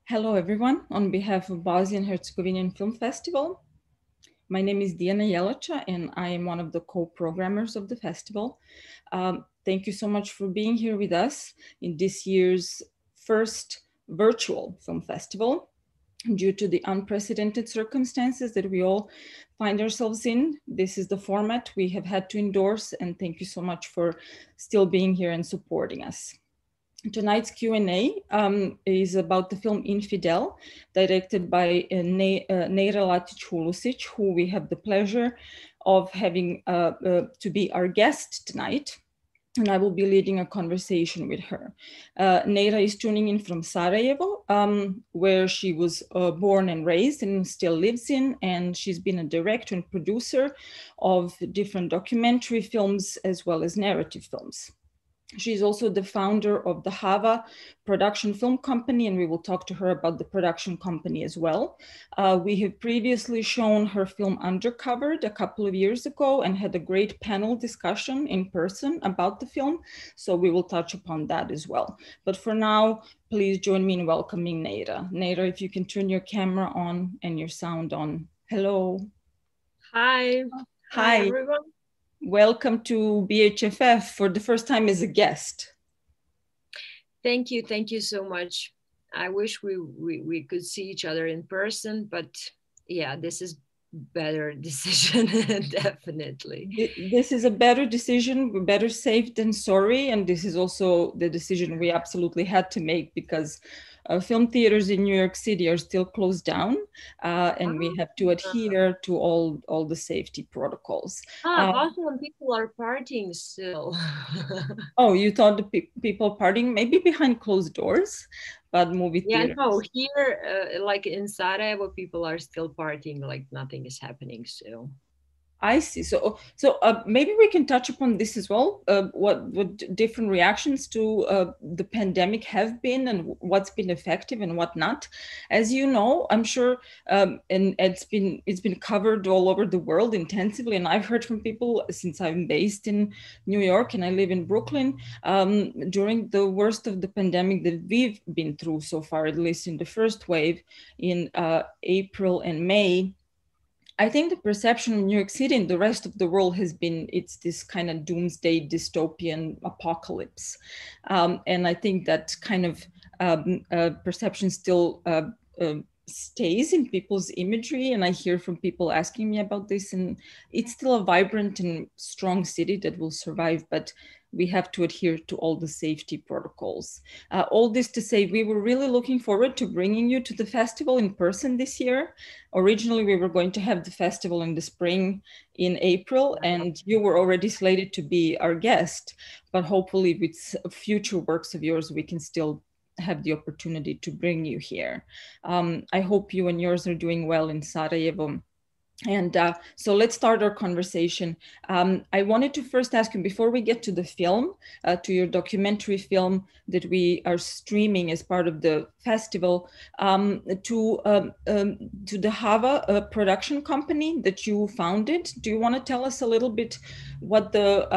Hello, everyone. On behalf of Bosnian-Herzegovinian Film Festival, my name is Diana Jelacha, and I am one of the co-programmers of the festival. Thank you so much for being here with us in this year's first virtual film festival. Due to the unprecedented circumstances that we all find ourselves in, this is the format we have had to endorse, and thank you so much for still being here and supporting us. Tonight's Q&A is about the film Infidel, directed by Neira Latic-Hulusic, who we have the pleasure of having to be our guest tonight. And I will be leading a conversation with her. Neira is tuning in from Sarajevo, where she was born and raised and still lives in. And she's been a director and producer of different documentary films as well as narrative films. She's also the founder of the Hava production film company, and we will talk to her about the production company as well. We have previously shown her film Undercovered a couple of years ago and had a great panel discussion in person about the film. So we will touch upon that as well. But for now, please join me in welcoming Neira. Neira, if you can turn your camera on and your sound on. Hello. Hi. Hi, everyone. Welcome to BHFF for the first time as a guest. Thank you. Thank you so much. I wish we could see each other in person, but yeah, this is better decision, definitely. This is a better decision, better safe than sorry. And this is also the decision we absolutely had to make because film theaters in New York City are still closed down, and we have to adhere to all the safety protocols. Boston people are partying still. Oh, you thought the people partying maybe behind closed doors, but movie theaters. Yeah, no, here, like in Sarajevo, people are still partying like nothing is happening still. I see. So maybe we can touch upon this as well. What different reactions to the pandemic have been, and what's been effective and what not. As you know, I'm sure, and it's been covered all over the world intensively. And I've heard from people since I'm based in New York and I live in Brooklyn during the worst of the pandemic that we've been through so far, at least in the first wave in April and May. I think the perception of New York City and the rest of the world has been it's this kind of doomsday dystopian apocalypse. And I think that kind of perception still stays in people's imagery. And I hear from people asking me about this, and it's still a vibrant and strong city that will survive, but we have to adhere to all the safety protocols. All this to say, we were really looking forward to bringing you to the festival in person this year. Originally, we were going to have the festival in the spring in April, and you were already slated to be our guest. But hopefully with future works of yours, we can still have the opportunity to bring you here. I hope you and yours are doing well in Sarajevo. And so let's start our conversation. I wanted to first ask you, before we get to the film, to your documentary film that we are streaming as part of the festival, to the Hava production company that you founded. Do you want to tell us a little bit what the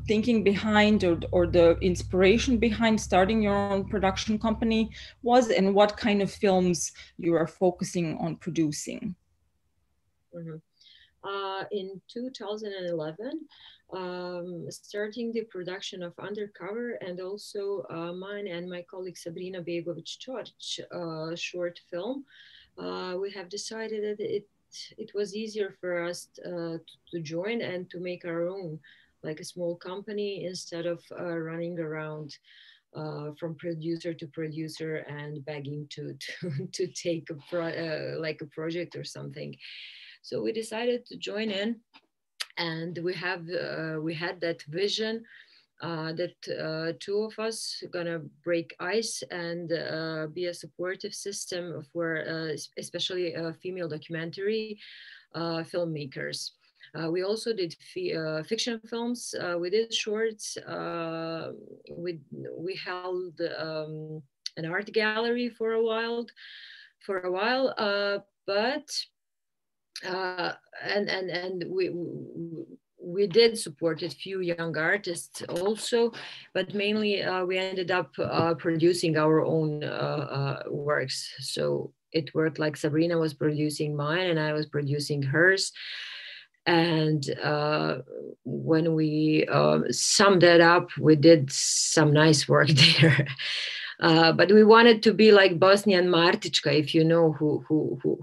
thinking behind or the inspiration behind starting your own production company was, and what kind of films you are focusing on producing? In 2011, starting the production of Undercover, and also mine and my colleague Sabrina Begovic-George short film, we have decided that it was easier for us to join and to make our own, like a small company, instead of running around from producer to producer and begging to take like a project or something. So we decided to join in, and we had that vision that two of us are gonna break ice and be a supportive system for especially female documentary filmmakers. We also did fiction films. We did shorts. We held an art gallery for a while, but and we did supported few young artists also, but mainly we ended up producing our own works. So it worked like Sabrina was producing mine and I was producing hers. And when we summed it up, we did some nice work there. But we wanted to be like Bosnian Martichka, if you know who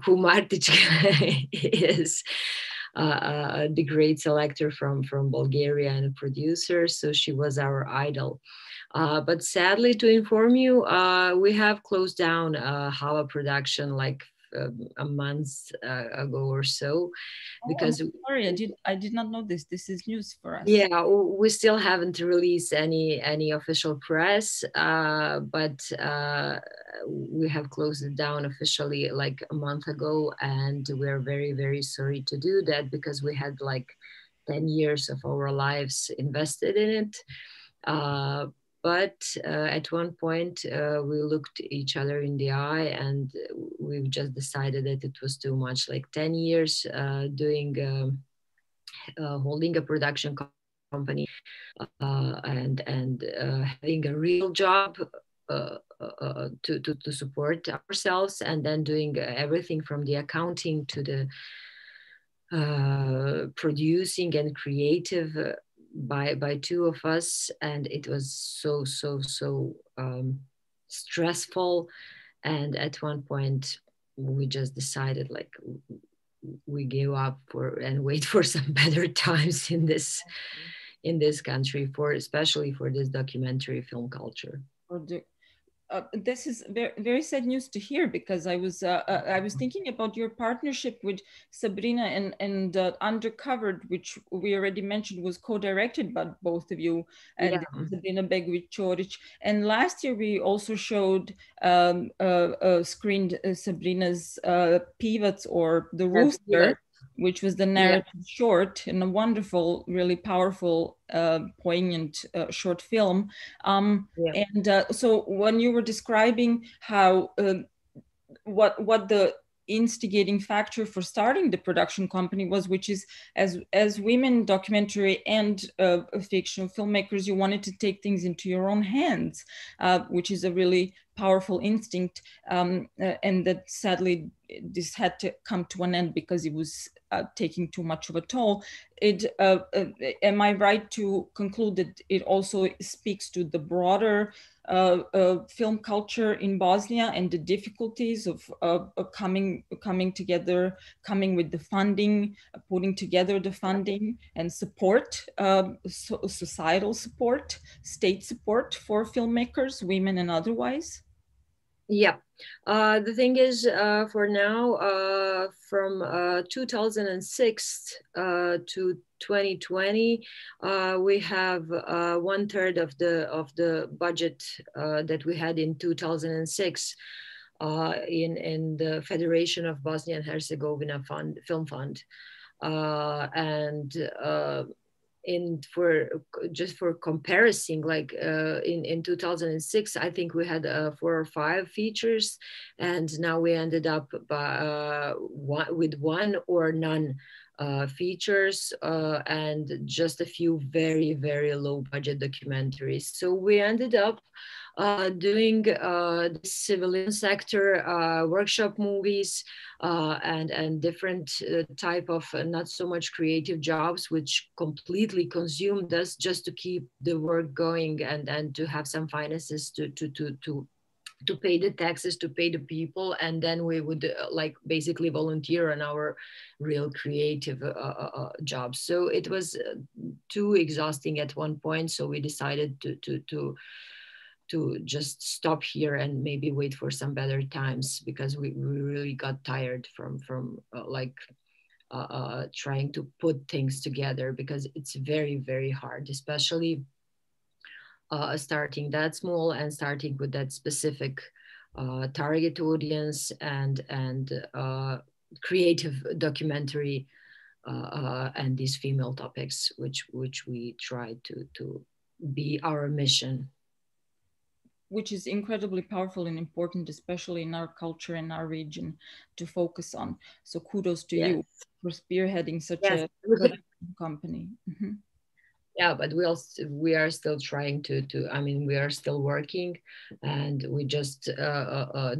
Martichka is. The great selector from Bulgaria and a producer. So she was our idol. But sadly, to inform you, we have closed down Hava production like a month ago or so, because sorry, I did not know this. This is news for us. Yeah, we still haven't released any official press, but we have closed it down officially like a month ago, and we're very, very sorry to do that because we had like 10 years of our lives invested in it. But at one point, we looked each other in the eye, and we've just decided that it was too much. Like 10 years doing. Holding a production company and having a real job to support ourselves, and then doing everything from the accounting to the producing and creative by two of us, and it was so stressful. And at one point we just decided like we gave up for and wait for some better times in this country, for especially for this documentary film culture. This is very, very sad news to hear, because I was thinking about your partnership with Sabrina and Undercovered, which we already mentioned was co-directed by both of you, and Sabrina Begovic-Choric. And last year we also showed screened Sabrina's Pivac, or The Rooster, which was the narrative short, and a wonderful, really powerful, poignant short film. And so when you were describing how what the instigating factor for starting the production company was, which is as women documentary and fictional filmmakers, you wanted to take things into your own hands, which is a really powerful instinct, and that sadly this had to come to an end because it was taking too much of a toll. Am I right to conclude that it also speaks to the broader film culture in Bosnia and the difficulties of coming together, coming with the funding, putting together the funding and support, societal support, state support for filmmakers, women and otherwise? Yeah. The thing is, for now, from 2006 to 2020, we have 1/3 of the budget that we had in 2006 in the Federation of Bosnia-Herzegovina Film Fund, and for comparison, like in 2006, I think we had 4 or 5 features, and now we ended up with 1 or none features, and just a few very, very low budget documentaries. So we ended up doing the civilian sector workshop movies and different type of not so much creative jobs, which completely consumed us just to keep the work going and to have some finances to pay the taxes, to pay the people, and then we would like basically volunteer on our real creative jobs. So it was too exhausting at one point, so we decided to just stop here and maybe wait for some better times, because we really got tired from trying to put things together, because it's very, very hard, especially starting that small and starting with that specific target audience and creative documentary and these female topics, which we try to be our mission. Which is incredibly powerful and important, especially in our culture and our region, to focus on. So kudos to you for spearheading such a company. Mm-hmm. Yeah, but we are still trying to I mean, we are still working, and we just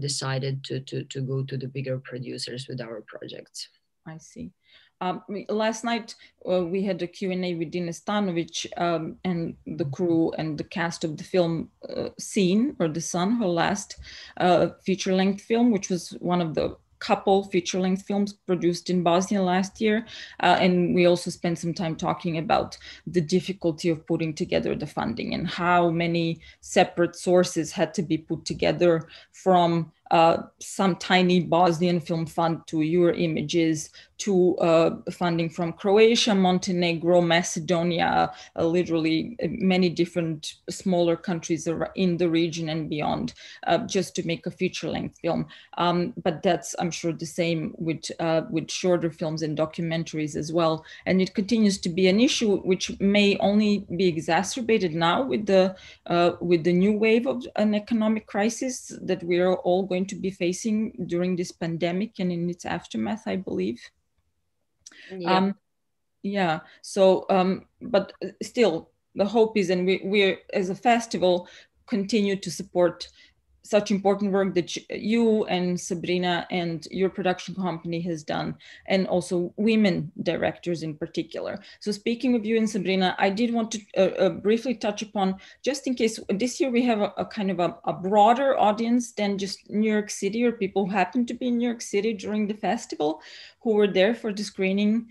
decided to go to the bigger producers with our projects. I see. Last night we had a Q&A with Dina Stanovic and the crew and the cast of the film Scene, or The Sun, her last feature-length film, which was one of the couple feature-length films produced in Bosnia last year. And we also spent some time talking about the difficulty of putting together the funding and how many separate sources had to be put together, from some tiny Bosnian film fund to Your Images, to funding from Croatia, Montenegro, Macedonia, literally many different smaller countries in the region and beyond, just to make a feature-length film. But that's, I'm sure, the same with shorter films and documentaries as well. And it continues to be an issue which may only be exacerbated now with the new wave of an economic crisis that we are all going to be facing during this pandemic and in its aftermath, I believe. Yeah. Yeah. So, but still, the hope is, and we're as a festival continue to support such important work that you and Sabrina and your production company has done, and also women directors in particular. So speaking of you and Sabrina, I did want to briefly touch upon, just in case this year we have a kind of a broader audience than just New York City, or people who happen to be in New York City during the festival, who were there for the screening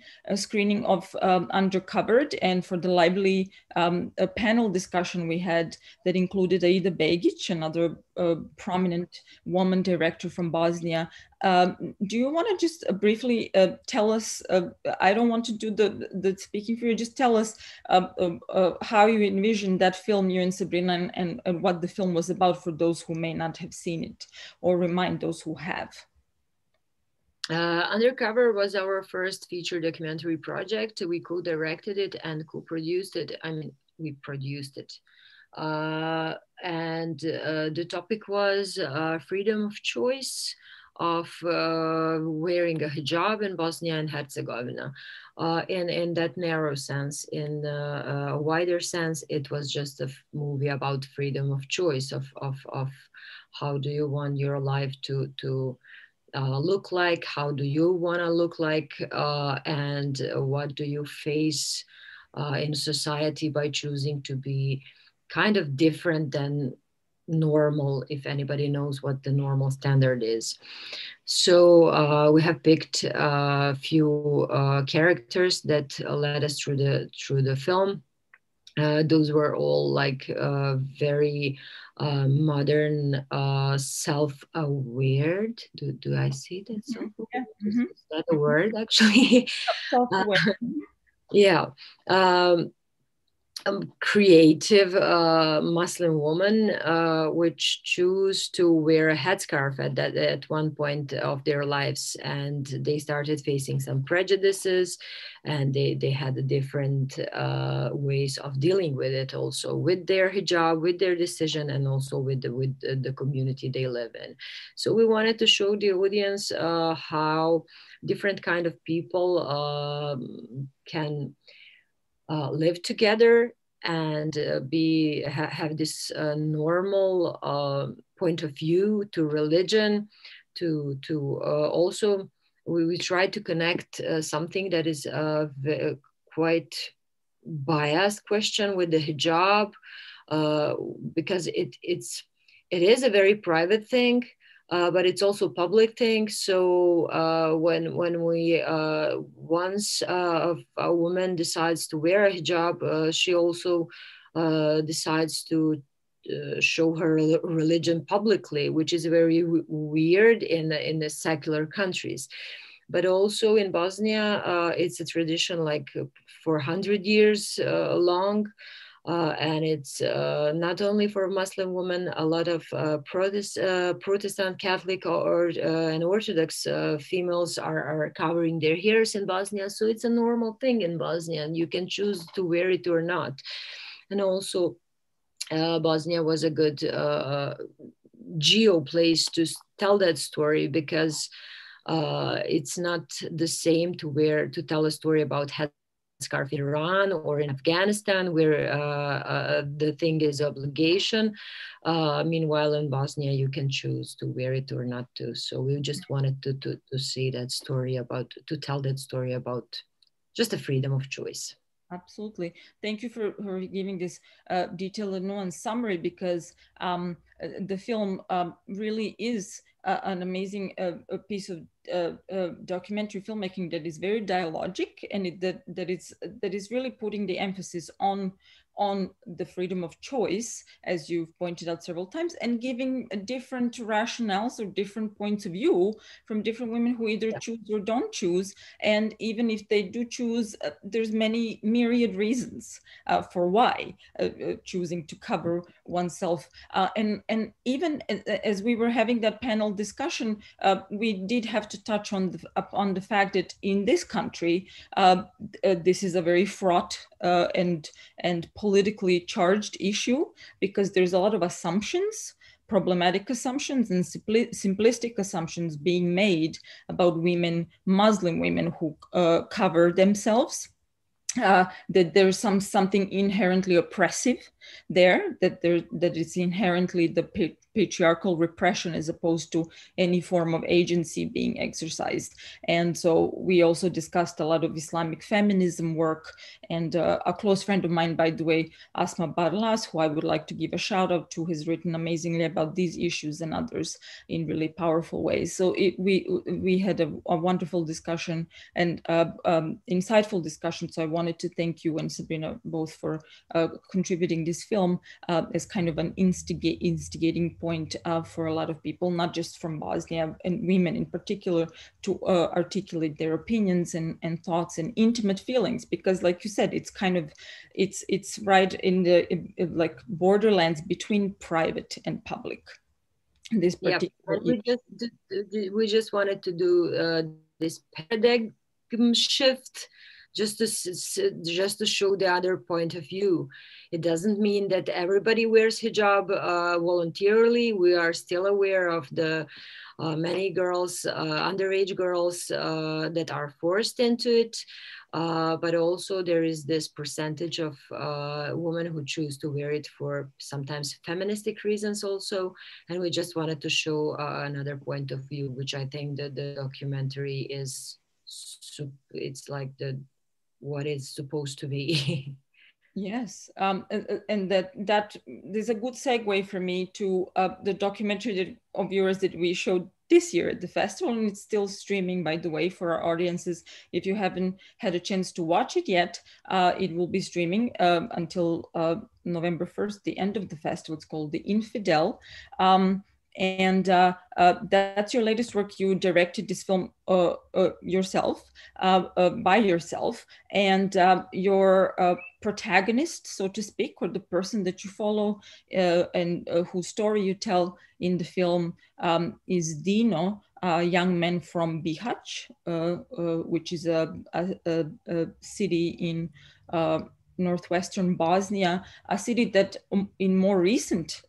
of Undercovered, and for the lively panel discussion we had that included Aida Begic, another prominent woman director from Bosnia. Do you want to just briefly tell us, I don't want to do the speaking for you, just tell us how you envisioned that film, you and Sabrina, and what the film was about for those who may not have seen it, or remind those who have. Undercover was our first feature documentary project. We co-directed it and co-produced it. I mean, we produced it. And the topic was freedom of choice of wearing a hijab in Bosnia and Herzegovina. In that narrow sense. In a wider sense, it was just a movie about freedom of choice, of how do you want your life to look like, how do you want to look like, and what do you face in society by choosing to be kind of different than normal, if anybody knows what the normal standard is. So we have picked a few characters that led us through the film. Those were all like very modern, self-aware. Do I say that? Self-aware? Yeah. Mm-hmm. Is that a word, actually? Self-aware. Yeah. Creative Muslim woman, which choose to wear a headscarf at one point of their lives, and they started facing some prejudices, and they had different ways of dealing with it, also with their hijab, with their decision, and also with the community they live in. So we wanted to show the audience how different kind of people can live together and have this normal point of view to religion, to also we try to connect something that is quite biased question with the hijab, because it is a very private thing. But it's also a public thing. So when we once a woman decides to wear a hijab, she also decides to show her religion publicly, which is very weird in the secular countries. But also in Bosnia, it's a tradition like for 100 years long. And it's not only for Muslim women, a lot of Protestant, Catholic, and Orthodox females are covering their hairs in Bosnia. So it's a normal thing in Bosnia, and you can choose to wear it or not. And also, Bosnia was a good geo place to tell that story, because it's not the same to tell a story about Herzegovina scarf in Iran or in Afghanistan, where the thing is obligation. Meanwhile, in Bosnia, you can choose to wear it or not to. So we just wanted to say that story about, to tell that story about just the freedom of choice. Absolutely. Thank you for giving this detailed and nuanced summary, because the film really is an amazing piece of documentary filmmaking that is very dialogic, and that is really putting the emphasis on the freedom of choice, as you've pointed out several times, and giving different rationales or different points of view from different women who either choose or don't choose. And even if they do choose, there's many myriad reasons for why choosing to cover oneself. And even as we were having that panel discussion, we did have to touch on the fact that in this country, this is a very fraught and politically charged issue, because there's a lot of assumptions, problematic assumptions and simplistic assumptions being made about women, Muslim women who cover themselves. That there's something inherently oppressive there, that it's inherently the patriarchal repression as opposed to any form of agency being exercised. And so we also discussed a lot of Islamic feminism work, and a close friend of mine, by the way, Asma Barlas, who I would like to give a shout out to, has written amazingly about these issues and others in really powerful ways. So we had a wonderful discussion and insightful discussion. So I wanted to thank you and Sabrina both for contributing this film as kind of an instigating point for a lot of people, not just from Bosnia, and women in particular, to articulate their opinions and thoughts and intimate feelings. Because like you said, it's kind of, it's right in the like borderlands between private and public. This particular we just wanted to do this paradigm shift, just to show the other point of view. It doesn't mean that everybody wears hijab voluntarily. We are still aware of the many girls, underage girls that are forced into it. But also there is this percentage of women who choose to wear it for sometimes feministic reasons also. And we just wanted to show another point of view, which I think that the documentary is, it's like what it's supposed to be. Yes, and that there's a good segue for me to the documentary of yours that we showed this year at the festival, and it's still streaming, by the way, for our audiences. If you haven't had a chance to watch it yet, it will be streaming until November 1st, the end of the festival. It's called The Infidel. And that's your latest work. You directed this film yourself, by yourself, and your protagonist, so to speak, or the person that you follow and whose story you tell in the film is Dino, a young man from Bihać, which is a city in northwestern Bosnia, a city that in more recent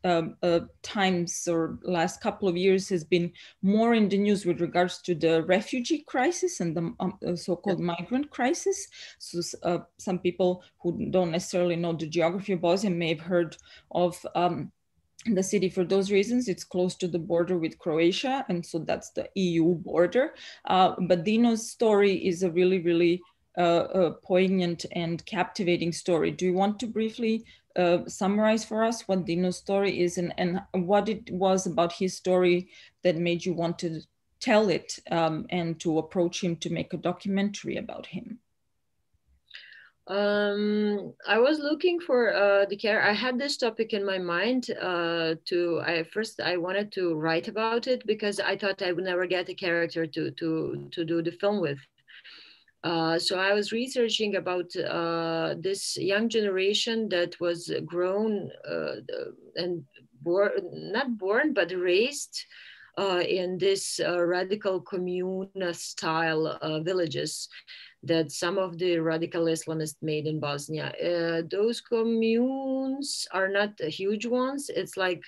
times or last couple of years has been more in the news with regards to the refugee crisis and the so-called migrant crisis. So some people who don't necessarily know the geography of Bosnia may have heard of the city for those reasons. It's close to the border with Croatia, and so that's the EU border. But Dino's story is a really, really poignant and captivating story. Do you want to briefly summarize for us what Dino's story is, and what it was about his story that made you want to tell it and to approach him to make a documentary about him? I was looking for the care. I had this topic in my mind. First I wanted to write about it because I thought I would never get a character to do the film with. So I was researching about this young generation that was grown and not born, but raised in this radical commune style villages that some of the radical Islamists made in Bosnia. Those communes are not huge ones. It's like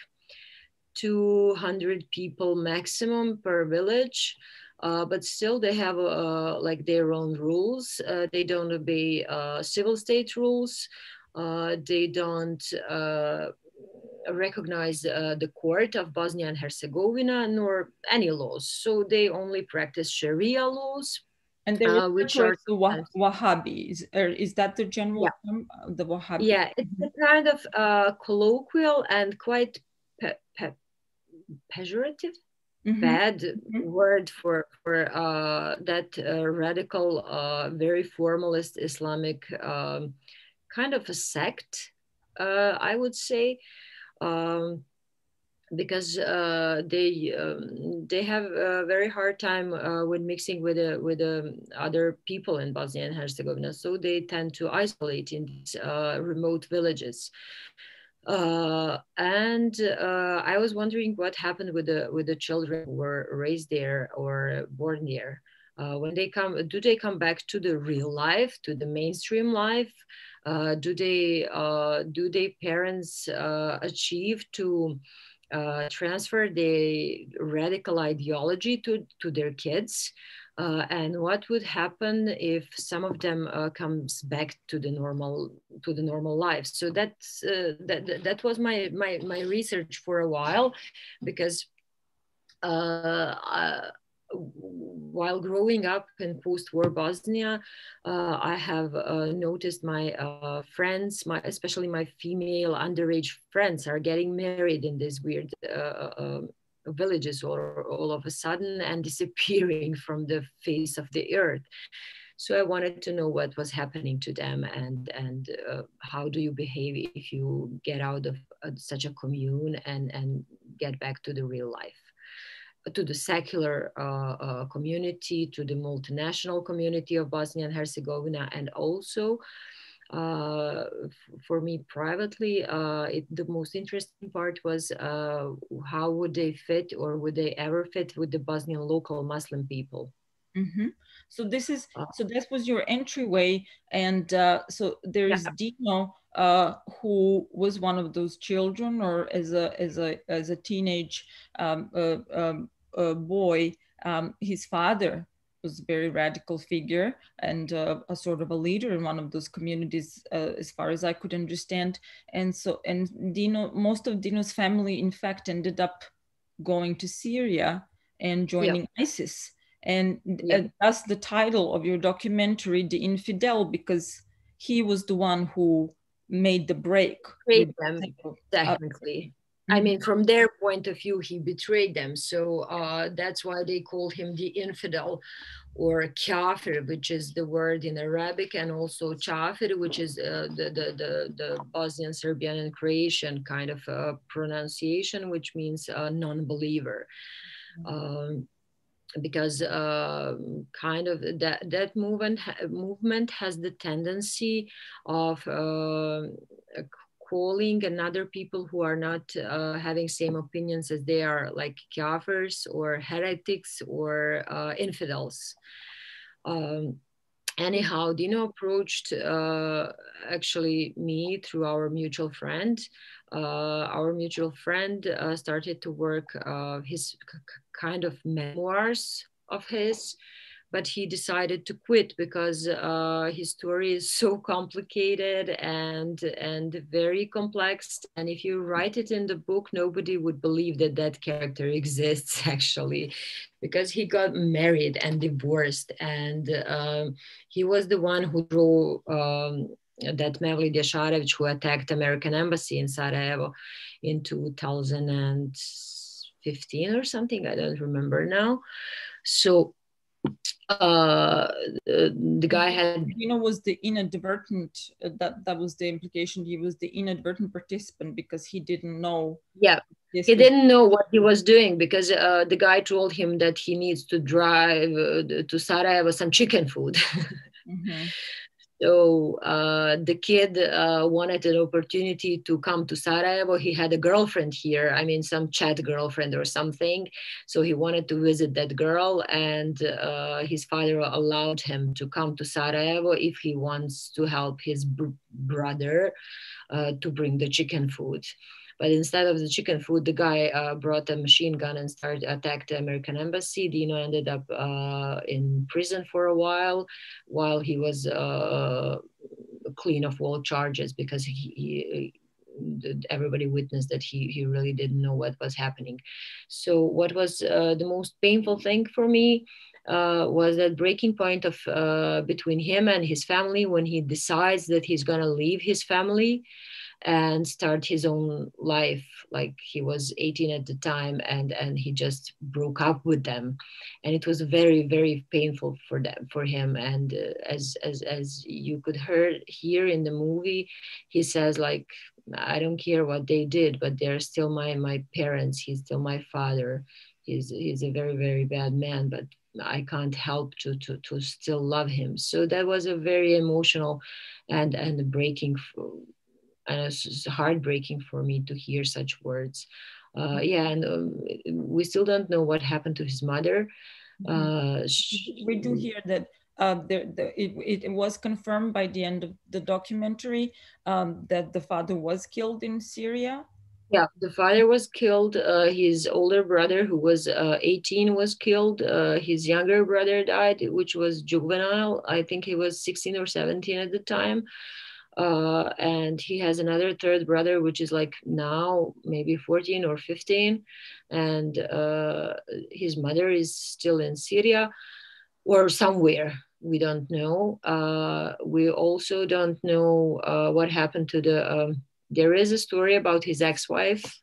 200 people maximum per village. but still they have like their own rules. They don't obey civil state rules. They don't recognize the court of Bosnia and Herzegovina nor any laws. So they only practice Sharia laws, And they refer which to are as the Wahhabis. Is that the yeah, general term, the Wahhabi? yeah. It's a kind of colloquial and quite pejorative, Mm-hmm. bad Mm-hmm. word for that radical, very formalist Islamic kind of a sect, I would say. Um, because they have a very hard time with mixing with other people in Bosnia and Herzegovina, so they tend to isolate in these remote villages. And I was wondering what happened with the children who were raised there or born there. When they come, do they come back to the real life, to the mainstream life? Do they parents achieve to transfer the radical ideology to their kids? And what would happen if some of them comes back to the normal life? So that was my research for a while, because while growing up in post-war Bosnia, I have noticed my friends, especially my female underage friends, are getting married in these weird villages all of a sudden and disappearing from the face of the earth. So I wanted to know what was happening to them, and how do you behave if you get out of such a commune and get back to the real life, to the secular community, to the multinational community of Bosnia and Herzegovina, and also for me privately, the most interesting part was how would they fit, or would they ever fit with the Bosnian local Muslim people. Mm-hmm. So that was your entryway, and so there Yeah, is Dino, who was one of those children, or as a teenage boy, his father was a very radical figure and a sort of a leader in one of those communities, as far as I could understand. And Dino, most of Dino's family, in fact, ended up going to Syria and yeah, joining ISIS. And yeah. that's the title of your documentary, The Infidel, because he was the one who made the break Betrayed with them, that type of. technically. I Mhm. mean, from their point of view, he betrayed them. So that's why they called him the infidel, or kafir, which is the word in Arabic, and also chafir, which is the Bosnian, Serbian, and Croatian kind of pronunciation, which means non-believer. Um, because kind of that movement has the tendency of calling another people who are not having same opinions as they are, like kafirs or heretics or infidels. um, Anyhow, Dino approached actually me through our mutual friend. Our mutual friend started to work his kind of memoirs of his, but he decided to quit because his story is so complicated and very complex. And if you write it in the book, nobody would believe that that character exists actually, because he got married and divorced, and he was the one who drew that Mevlid Yasharevich who attacked American embassy in Sarajevo in 2015 or something. I don't remember now. So uh, the guy had, Dino was the inadvertent, that was the implication. He was the inadvertent participant because he didn't know yeah, this he was. didn't know what he was doing, because the guy told him that he needs to drive to Sarajevo some chicken food. Mhm. So the kid wanted an opportunity to come to Sarajevo. He had a girlfriend here, I mean, some chat girlfriend or something. So he wanted to visit that girl, and his father allowed him to come to Sarajevo if he wants to help his brother to bring the chicken food. But instead of the chicken food, the guy brought a machine gun and started attack the American embassy. Dino ended up in prison for a while he was clean of all charges, because everybody witnessed that he really didn't know what was happening. So what was the most painful thing for me was that breaking point of between him and his family, when he decides that he's going to leave his family and start his own life. Like, he was 18 at the time, and he just broke up with them, and it was very, very painful for him. And as you could hear in the movie, he says, like, I don't care what they did, but they're still my parents. He's still my father. He's a very, very bad man, but I can't help to still love him. So that was a very emotional and breaking, and it's heartbreaking for me to hear such words. Yeah, and we still don't know what happened to his mother. We do hear that it was confirmed by the end of the documentary that the father was killed in Syria. Yeah, the father was killed. His older brother, who was 18, was killed. His younger brother died, which was juvenile. I think he was 16 or 17 at the time. And he has another third brother, which is like now maybe 14 or 15. And his mother is still in Syria or somewhere. We don't know. We also don't know what happened to the. There is a story about his ex-wife,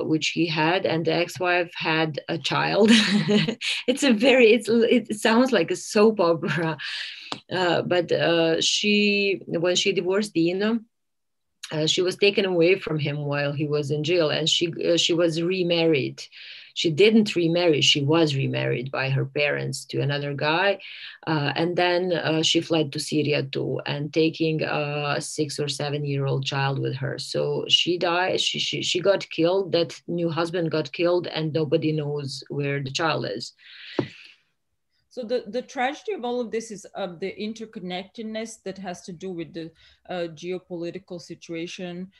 which he had, and the ex-wife had a child. It sounds like a soap opera, but when she divorced Dino, she was taken away from him while he was in jail, and she was remarried. She didn't remarry, she was remarried by her parents to another guy. And then she fled to Syria too, and taking a 6 or 7 year old child with her. So she died, she got killed, that new husband got killed, and nobody knows where the child is. So the tragedy of all of this is the interconnectedness that has to do with the geopolitical situation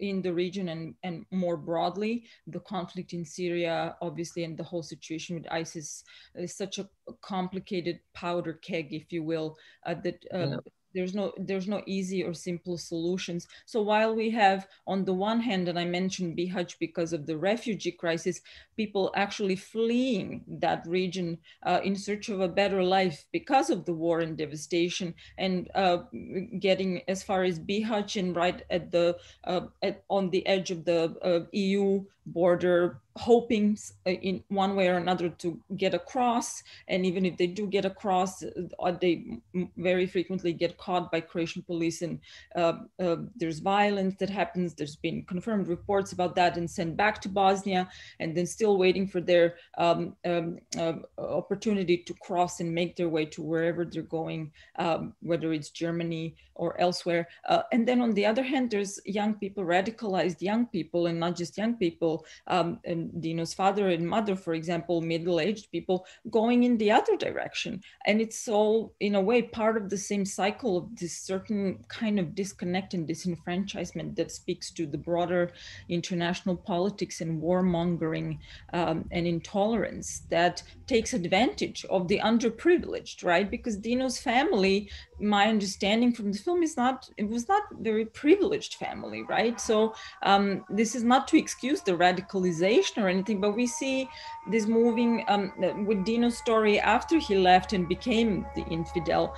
in the region, and more broadly, the conflict in Syria, obviously, and the whole situation with ISIS is such a complicated powder keg, if you will, that Yeah. there's no easy or simple solutions. So while we have, on the one hand, and I mentioned Bihać because of the refugee crisis, people actually fleeing that region in search of a better life because of the war and devastation, and getting as far as Bihać, and right at the on the edge of the EU border, hoping in one way or another to get across. And even if they do get across, they very frequently get caught by Croatian police, and there's violence that happens. There's been confirmed reports about that, and sent back to Bosnia, and then still waiting for their opportunity to cross and make their way to wherever they're going, whether it's Germany or elsewhere. And then on the other hand, there's young people, radicalized young people, and not just young people, and Dino's father and mother, for example, middle-aged people, going in the other direction. And it's all, in a way, part of the same cycle of this certain kind of disconnect and disenfranchisement that speaks to the broader international politics and warmongering and intolerance that takes advantage of the underprivileged, right? Because Dino's family, my understanding from the film, it was not very privileged family, right? So this is not to excuse the radicalization or anything, but we see this moving with Dino's story after he left and became the infidel.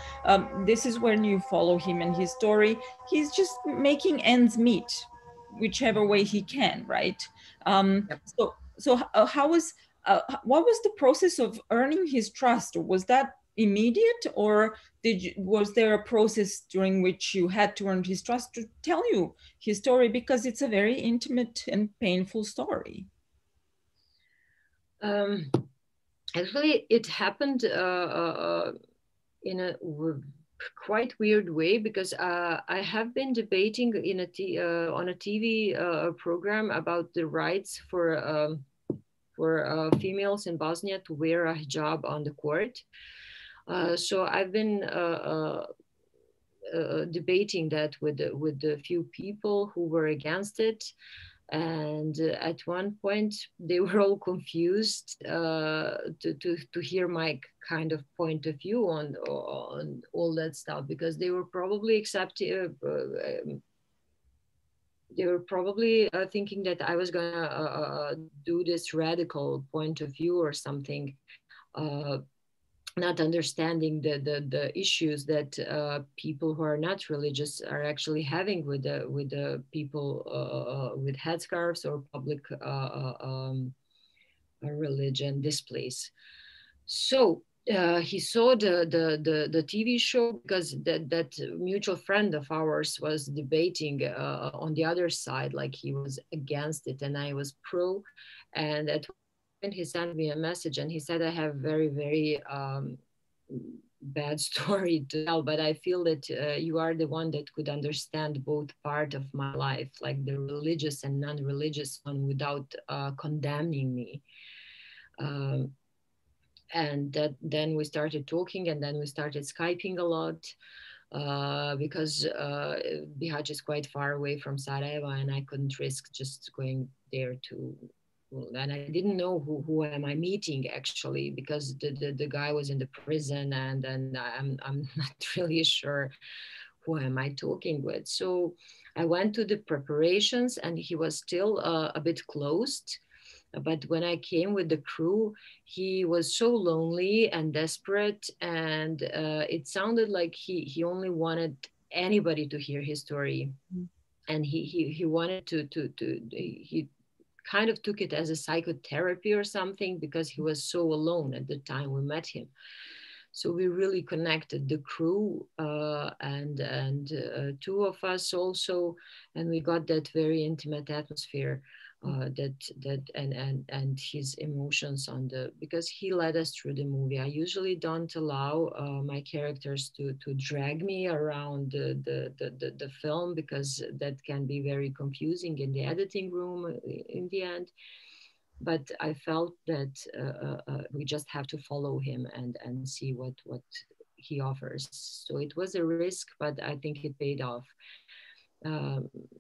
This is when you follow him and his story. He's just making ends meet, whichever way he can, right? Yep. So what was the process of earning his trust? Was that immediate, or was there a process during which you had to earn his trust to tell you his story, because it's a very intimate and painful story? Actually, it happened in a quite weird way, because I have been debating on a TV program about the rights for females in Bosnia to wear a hijab on the court. So I've been debating that with a few people who were against it. And at one point they were all confused to hear my kind of point of view on all that stuff, because they were probably accepting they were probably thinking that I was gonna do this radical point of view or something, uh, not understanding the issues that people who are not religious are actually having with the people with headscarves or public religion displays. So he saw the TV show because that mutual friend of ours was debating on the other side, like he was against it and I was pro. And at one point he sent me a message and he said, I have very bad story to tell, but I feel that you are the one that could understand both part of my life, like the religious and non-religious one, without condemning me. Um, and then we started talking, and then we started Skyping a lot because Bihać is quite far away from Sarajevo, and I couldn't risk just going there to. And I didn't know who am I meeting actually, because the guy was in the prison, and I'm not really sure who am I talking with. So I went to the preparations, and he was still a bit closed. But when I came with the crew, he was so lonely and desperate, and it sounded like he only wanted anybody to hear his story, and he wanted to he kind of took it as a psychotherapy or something, because he was so alone at the time we met him. So we really connected, the crew and two of us also, and we got that very intimate atmosphere. And his emotions on the, because he led us through the movie. I usually don't allow my characters to drag me around the film, because that can be very confusing in the editing room in the end. But I felt that we just have to follow him and see what he offers. So it was a risk, but I think it paid off.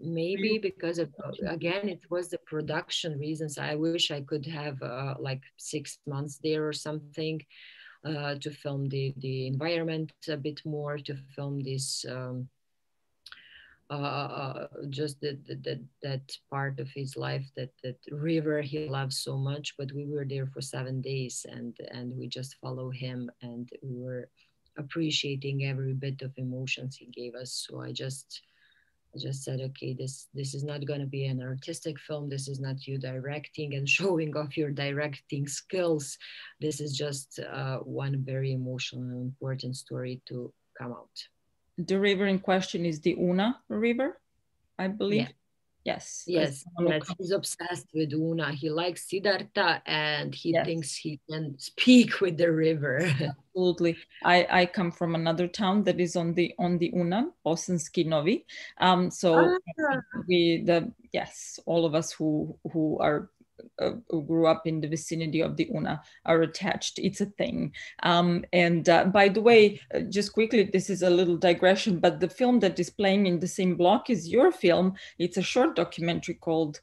Maybe because of, again, it was the production reasons. I wish I could have like 6 months there or something to film the environment a bit more, to film this just that part of his life, that river he loves so much. But we were there for 7 days, and we just follow him, and we were appreciating every bit of emotions he gave us. So I just said, okay, this is not going to be an artistic film. This is not you directing and showing off your directing skills. This is just one very emotional and important story to come out. The river in question is the Una River, I believe. Yeah. Yes. Yes, he's obsessed with Una. He likes Siddhartha, and he thinks he can speak with the river. Absolutely. I come from another town that is on the Una, Bosanski Novi. So all of us who are who grew up in the vicinity of the Una are attached. It's a thing. And by the way, just quickly, this is a little digression, but the film that is playing in the same block is your film. It's a short documentary called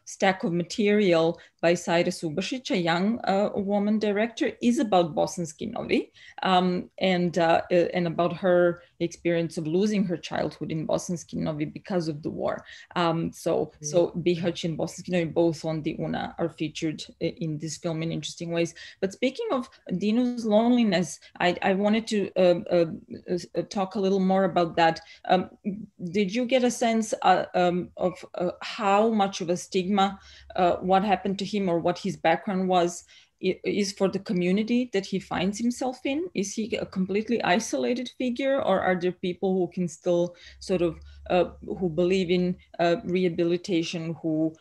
Stack of Material by Sajra Subašić, a young woman director, is about Bosanski Novi and about her experience of losing her childhood in Bosanski Novi because of the war. So Bihać and Bosanski Novi, both on the Una, are featured in this film in interesting ways. But speaking of Dino's loneliness, I wanted to talk a little more about that. Did you get a sense of how much of a stigma what happened to him or what his background was is for the community that he finds himself in? Is he a completely isolated figure, or are there people who can still sort of who believe in rehabilitation, who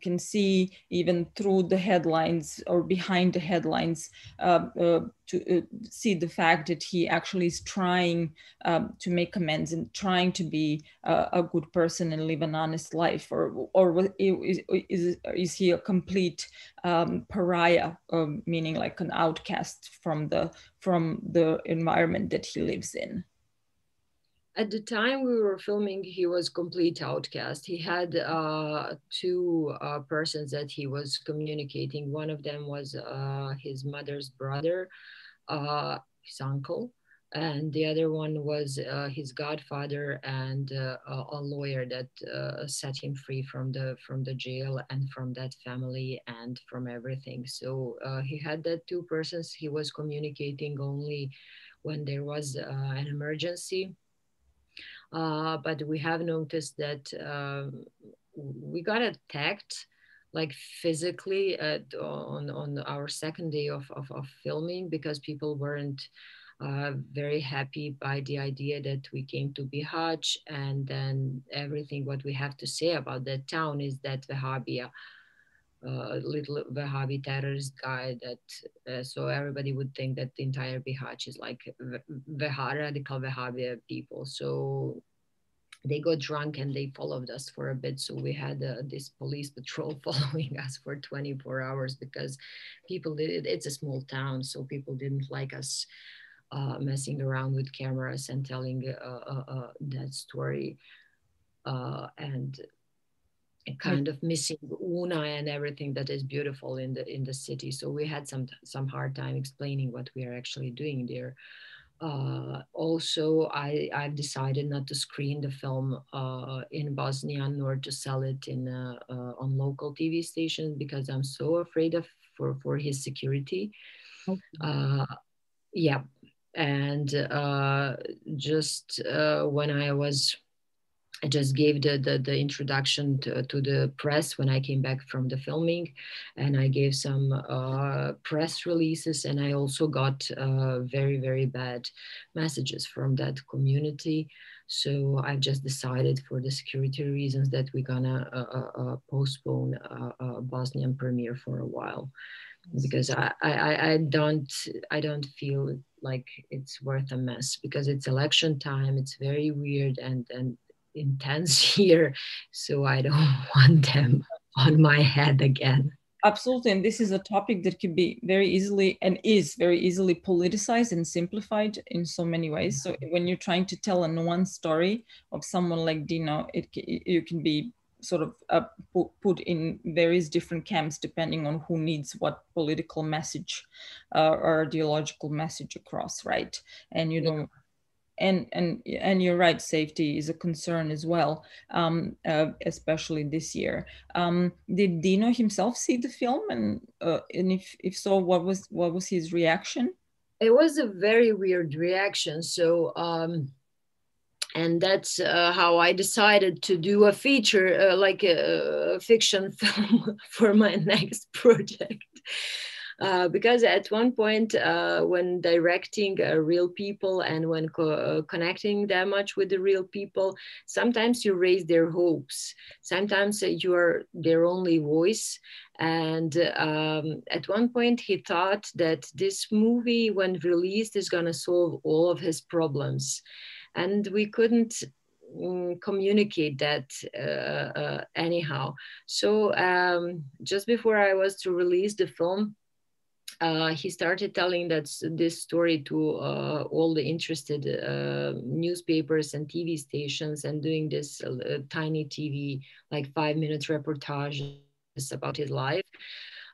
can see even through the headlines or behind the headlines to see the fact that he actually is trying to make amends and trying to be a good person and live an honest life, or is he a complete pariah, meaning like an outcast from the environment that he lives in? At the time we were filming, he was complete outcast. He had two persons that he was communicating. One of them was his mother's brother, his uncle, and the other one was his godfather and a lawyer that set him free from the jail and from that family and from everything. So he had that two persons. He was communicating only when there was an emergency, but we have noticed that we got attacked like physically on our second day of filming, because people weren't very happy by the idea that we came to Bihać, and then everything what we have to say about that town is that Wahhabia, little Wahhabi terrorist guy that so everybody would think that the entire Bihać is like radical Wahhabi people. So they got drunk and they followed us for a bit. So we had this police patrol following us for 24 hours because people did, it's a small town, so people didn't like us messing around with cameras and telling that story and kind of missing Una and everything that is beautiful in the city. So we had some hard time explaining what we are actually doing there. Also, I've decided not to screen the film in Bosnia, nor to sell it in on local TV stations, because I'm so afraid of for his security. Okay. Yeah, and just when I just gave the introduction to the press when I came back from the filming, and I gave some press releases, and I also got very, very bad messages from that community. So I've just decided for the security reasons that we're gonna postpone Bosnian premiere for a while, because I don't feel like it's worth a mess, because it's election time. It's very weird and intense here, so I don't want them on my head again. Absolutely, and this is a topic that could be very easily and is very easily politicized and simplified in so many ways. So when you're trying to tell a nuanced story of someone like Dino, you can be sort of put in various different camps depending on who needs what political message or ideological message across, right? And you Yeah. don't and you're right, safety is a concern as well, especially this year. Did Dino himself see the film, and if so, what was his reaction? It was a very weird reaction. So and that's how I decided to do a feature, like a fiction film for my next project. Because at one point, when directing real people and when connecting that much with the real people, sometimes you raise their hopes. Sometimes you are their only voice. And at one point, he thought that this movie, when released, is going to solve all of his problems. And we couldn't communicate that anyhow. So just before I was to release the film, he started telling this story to all the interested newspapers and TV stations, and doing this tiny TV, like 5 minute reportages about his life,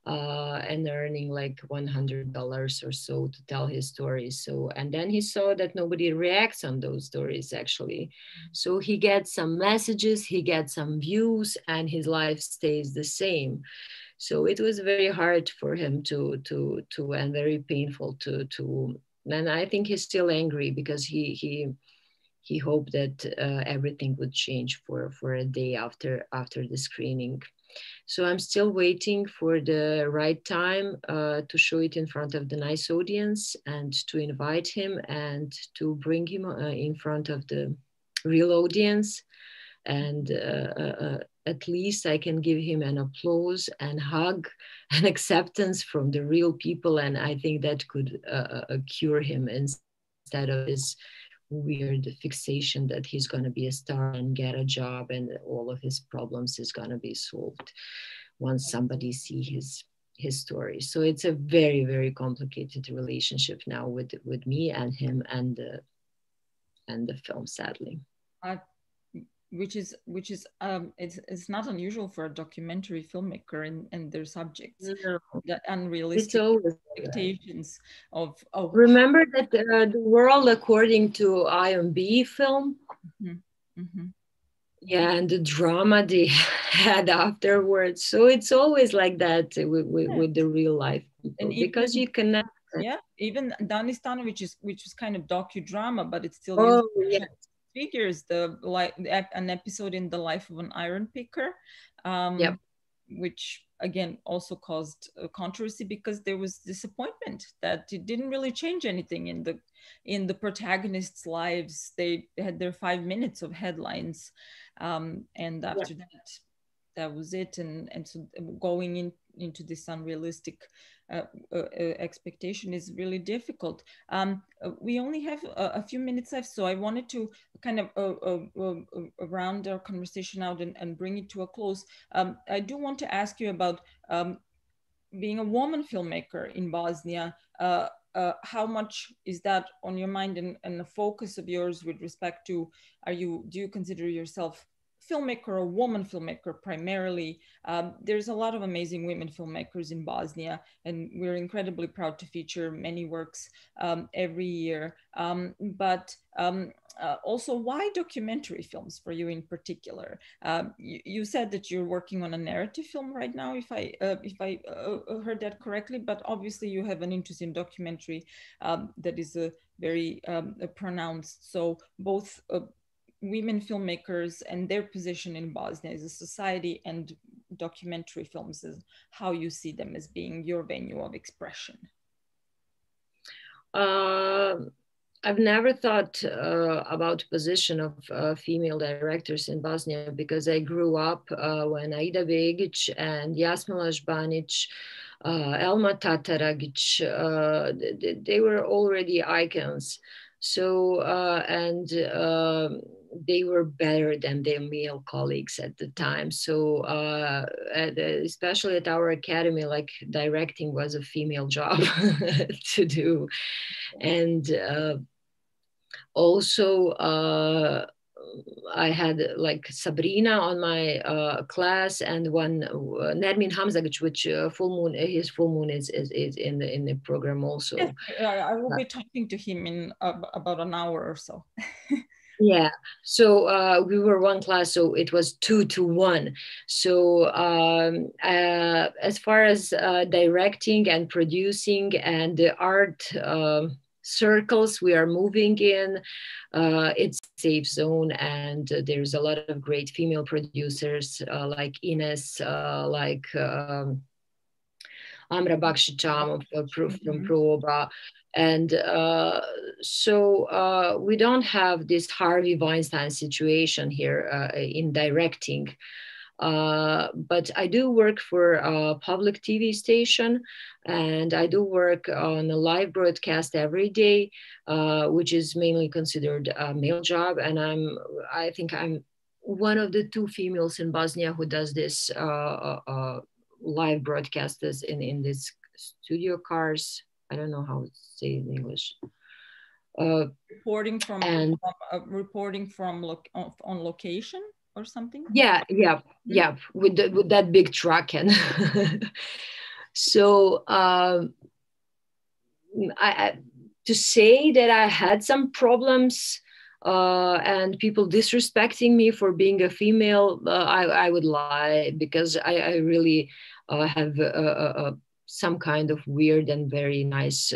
and earning like $100 or so to tell his stories. So, and then he saw that nobody reacts on those stories actually. So he gets some messages, he gets some views, and his life stays the same. So it was very hard for him to and very painful to and I think he's still angry because he hoped that everything would change for a day after the screening. So I'm still waiting for the right time to show it in front of the nice audience, and to invite him and to bring him in front of the real audience. And at least I can give him an applause and hug and acceptance from the real people. And I think that could cure him instead of this weird fixation that he's going to be a star and get a job and all of his problems is going to be solved once somebody see his story. So it's a very, very complicated relationship now with me and him and end the film, sadly. Uh, which is it's not unusual for a documentary filmmaker and their subjects, No, the it's unrealistic always like that. expectations of Remember that the world according to IMB film? Mhm, mhm. Yeah, and the drama they had afterwards. So it's always like that with the real life And people because even you connect. yeah, even Danistan, which is kind of docudrama, but it still uses Oh, yeah. figures. An episode in the life of an iron picker, Yep. which again also caused controversy because there was disappointment that it didn't really change anything in the protagonists' lives. They had their 5 minutes of headlines, and Yep. after that was it. And so going into this unrealistic uh, expectation is really difficult. We only have a few minutes left, so I wanted to kind of round our conversation out and bring it to a close. I do want to ask you about being a woman filmmaker in Bosnia. How much is that on your mind and a focus of yours with respect to, do you consider yourself filmmaker or woman filmmaker primarily? There's a lot of amazing women filmmakers in Bosnia, and we're incredibly proud to feature many works every year. But also, why documentary films for you in particular? You said that you're working on a narrative film right now, if I heard that correctly. But obviously, you have an interest in documentary that is a very pronounced. So both women filmmakers and their position in Bosnia as a society, and documentary films as how you see them as being your venue of expression. Uh, I've never thought about position of female directors in Bosnia because I grew up when Aida Begic and Jasmila Žbanić, Elma Tataragic, they were already icons. So, they were better than their male colleagues at the time. So, especially at our academy, like directing was a female job to do. And also I had like Sabrina on my class, and one Nermin Hamzagic, which full moon, his full moon is in the program also. Yes, I will be talking to him in about an hour or so. Yeah, so we were one class, so it was 2 to 1. So as far as directing and producing and the art circles we are moving in, it's a safe zone, and there's a lot of great female producers like Ines, like Amra Bakšićam from Proba. And so we don't have this Harvey Weinstein situation here in directing. But I do work for a public TV station, and I do work on a live broadcast every day, which is mainly considered a male job. And I think I'm one of the 2 females in Bosnia who does this live broadcasters in this studio cars. I don't know how to say it in English. Reporting from And reporting from on location or something. yeah, with that big truck. And so I to say that I had some problems and people disrespecting me for being a female, I would lie, because I really have some kind of weird and very nice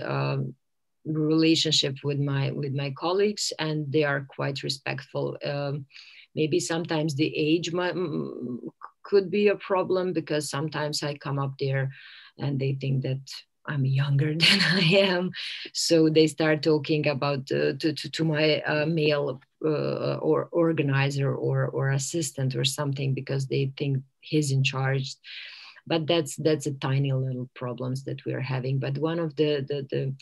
relationship with my colleagues, and they are quite respectful. Maybe sometimes the age could be a problem, because sometimes I come up there and they think that I'm younger than I am, so they start talking about to my male or organizer or assistant or something, because they think he's in charge. But that's a tiny little problems that we're having. But one of the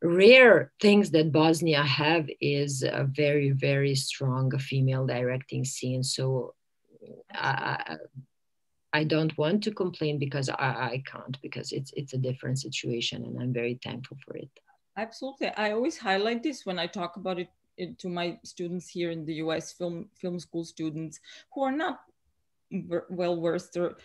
rare things that Bosnia have is a very, very strong female directing scene. So I don't want to complain, because I can't, because it's a different situation, and I'm very thankful for it. Absolutely. I always highlight this when I talk about it to my students here in the US, film school students who are not well versed or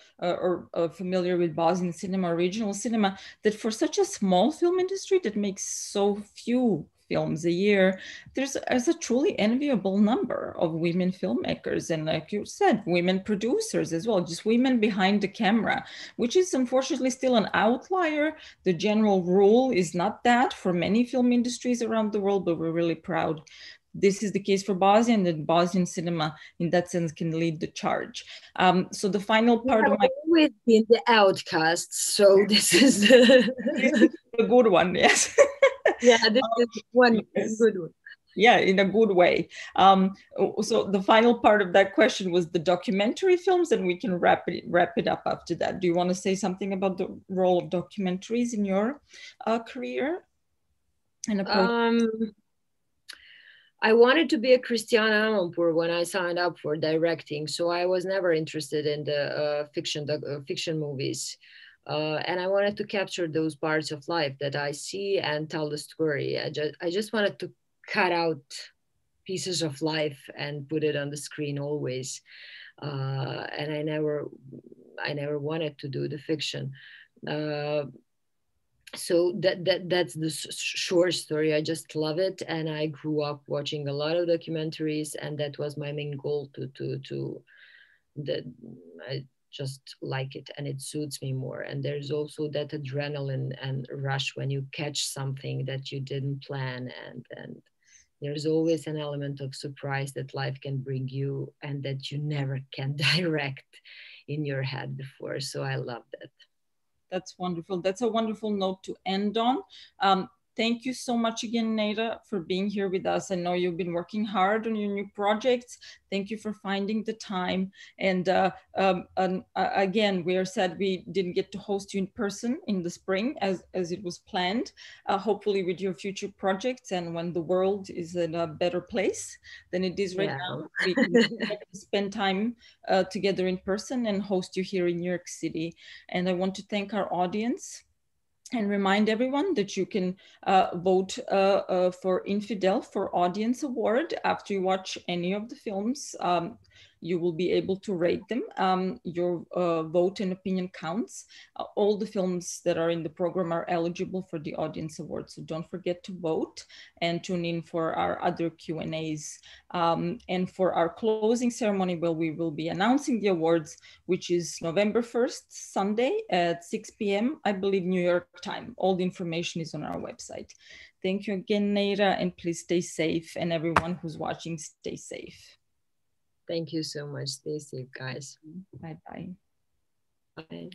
familiar with Bosnian cinema, regional cinema, that for such a small film industry that makes so few films a year, there's a truly enviable number of women filmmakers, and like you said, women producers as well, just women behind the camera, which is unfortunately still an outlier. The general rule is not that for many film industries around the world, but we're really proud this is the case for Bosnia, and that Bosnian cinema in that sense can lead the charge. So the final part of my— always been the outcasts, so this is a good one, yes. Yeah, this is one yes. good one. Yeah, in a good way. So the final part of that question was the documentary films, and we can wrap it up after that. Do you want to say something about the role of documentaries in your career and approach? I wanted to be a Christiane Amanpour when I signed up for directing, so I was never interested in the fiction movies. And I wanted to capture those parts of life that I see and tell the story. I just wanted to cut out pieces of life and put it on the screen always. And I never wanted to do the fiction. So that's the short story. I just love it, and I grew up watching a lot of documentaries, and that was my main goal to that I just like it, and it suits me more. And there's also that adrenaline and rush when you catch something that you didn't plan, and there's always an element of surprise that life can bring you and that you never can direct in your head before. So I love that. That's wonderful. That's a wonderful note to end on. Thank you so much again, Neda, for being here with us. I know you've been working hard on your new projects. Thank you for finding the time. And again, we are sad we didn't get to host you in person in the spring as it was planned. Hopefully with your future projects, and when the world is in a better place than it is right now, we can spend time together in person and host you here in New York City. And I want to thank our audience and remind everyone that you can vote for Infidel for Audience Award after you watch any of the films. You will be able to rate them. Your vote and opinion counts. All the films that are in the program are eligible for the Audience Award, so don't forget to vote and tune in for our other Q&As. And for our closing ceremony, well, we will be announcing the awards, which is November 1st, Sunday at 6 p.m., I believe, New York time. All the information is on our website. Thank you again, Neira, and please stay safe, and everyone who's watching, stay safe. Thank you so much. Stay safe, guys. Bye-bye. Bye.